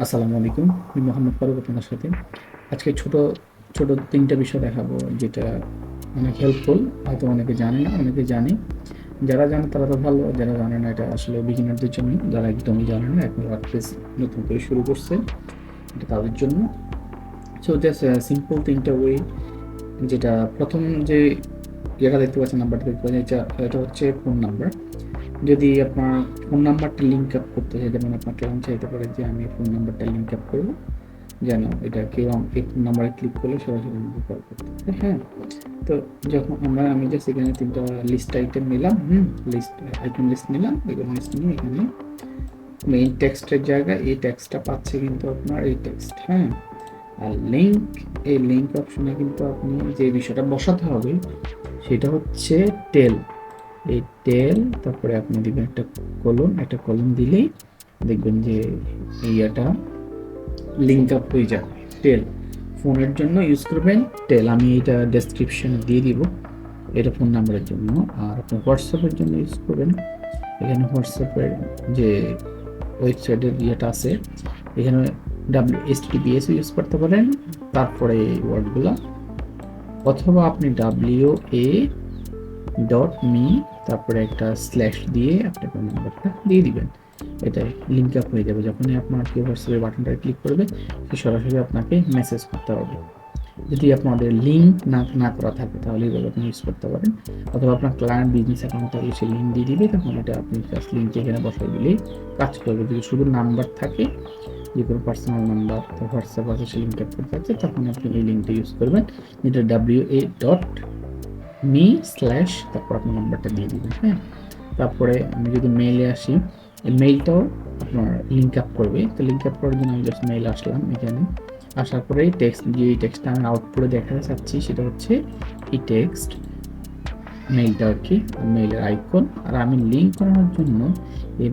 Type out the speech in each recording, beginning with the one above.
আসসালামু আলাইকুম। আমি মোহাম্মদ ফারুক আপনাদের সাথে আজকে ছোট ছোট ৩টা বিষয় দেখাবো, যেটা অনেক হেল্পফুল। হয়তো অনেকে জানে না, অনেকে জানে। যারা জানে তারা তো ভালো, যারা জানে না এটা আসলে বিগিনারদের জন্য। যারা একদমই জানে না, এখন ওয়ার্ডপ্রেস নতুন করে শুরু করছে, এটা তাদের জন্য। সো জাস্ট সিম্পল ৩টা ওয়ে। যেটা প্রথম যে যেটা দেখতে পাচ্ছেন, নাম্বারটা দেখতে পাচ্ছেন, এটা হচ্ছে ফোন নাম্বার। যদি আপনার ফোন নাম্বারটা লিঙ্ক আপ করতে চাই, যেমন আপনার ক্লায়েন্ট চাইতে পারে যে আমি ফোন নাম্বারটা লিঙ্ক আপ করবো, যেন এটা কেউ এই ফোন নাম্বারে ক্লিক করলে সরাসরি আমাকে কল করতে পারে। হ্যাঁ, তো যখন আমি জাস্ট এখানে 3টা লিস্ট আইটেম নিলাম, লিস্ট আইটেম লিস্ট নিলাম, এগুলো লিস্ট নিয়ে এখানে মেইন টেক্সটের জায়গায় এই টেক্সটটা পাচ্ছে কিন্তু আপনার এই টেক্সট। হ্যাঁ, আর লিঙ্ক, এই লিঙ্ক অপশনে কিন্তু আপনি যে বিষয়টা বসাতে হবে সেটা হচ্ছে টেল। এই টেল, তারপরে আপনি দিবেন একটা কলন দিলেই দেখবেন যে এইটা লিঙ্ক আপ হয়ে যাবে। টেল ফোনের জন্য ইউজ করবেন টেল, আমি এটা ডেসক্রিপশনে দিয়ে দিব, এটা ফোন নাম্বারের জন্য। আর আপনি হোয়াটসঅ্যাপের জন্য ইউজ করবেন, এখানে হোয়াটসঅ্যাপের যে ওয়েবসাইটের ইয়েটা আছে, এখানে WHTTPS ইউজ করতে পারেন, তারপরে এই ওয়ার্ডগুলো, অথবা আপনি WA.me তারপরে একটা স্ল্যাশ দিয়ে আপনি ফোন নাম্বারটা দিয়ে দিবেন। এটা লিঙ্ক আপ হয়ে যাবে। যখনই আপনার কেউ হোয়াটসঅ্যাপের বাটনটা ক্লিক করবে, সে সরাসরি আপনাকে মেসেজ করতে হবে। যদি আপনাদের লিঙ্ক না করা থাকে তাহলে এইভাবে আপনি ইউজ করতে পারেন, অথবা আপনার ক্লায়েন্ট বিজনেস অ্যাকাউন্ট থাকলে সে লিঙ্ক দিয়ে দিবে, তখন এটা আপনি জাস্ট লিঙ্ক এখানে বসাই দিলেই কাজ করবে। যদি শুধু নাম্বার থাকে, যে কোনো পার্সোনাল নাম্বার, তো হোয়াটসঅ্যাপ আছে সে লিঙ্ক আপ করতে আছে, তখন আপনি এই লিঙ্কটা ইউজ করবেন, যেটা WA.me স্ল্যাশ তারপর আপনার নাম্বারটা দিয়ে দিবেন। হ্যাঁ, তারপরে আমি যদি মেইলে আসি, এই মেইলটাও আপনার লিঙ্ক আপ করবে। তো লিঙ্ক আপ করার জন্য আমি জাস্ট মেইল আসলাম, এখানে আসার পরে এই টেক্সট, যে এই টেক্সটটা আমি আউটপুটে দেখাতে চাচ্ছি সেটা হচ্ছে এই টেক্সট, মেইলটা আর কি, মেইলের আইকন। আর আমি লিঙ্ক করানোর জন্য এই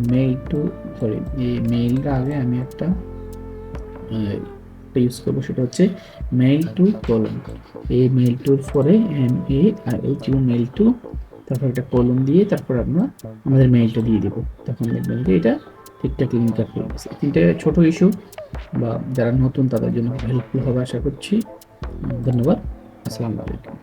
এই মেইলটা আগে আমি একটা ইউজ করবো, সেটা হচ্ছে মেইল টু কলন। এই মেইল টুর পরে মেইল টু, তারপর একটা কলন দিয়ে তারপর আমরা আমাদের মেইলটা দিয়ে দিব, তখন দেখবেন যে এটা ঠিকঠাক লিঙ্ক আপ হয়ে গেছে। 3টে ছোট ইস্যু, বা যারা নতুন তাদের জন্য হেল্পফুল হবে আশা করছি। ধন্যবাদ। আসসালামু আলাইকুম।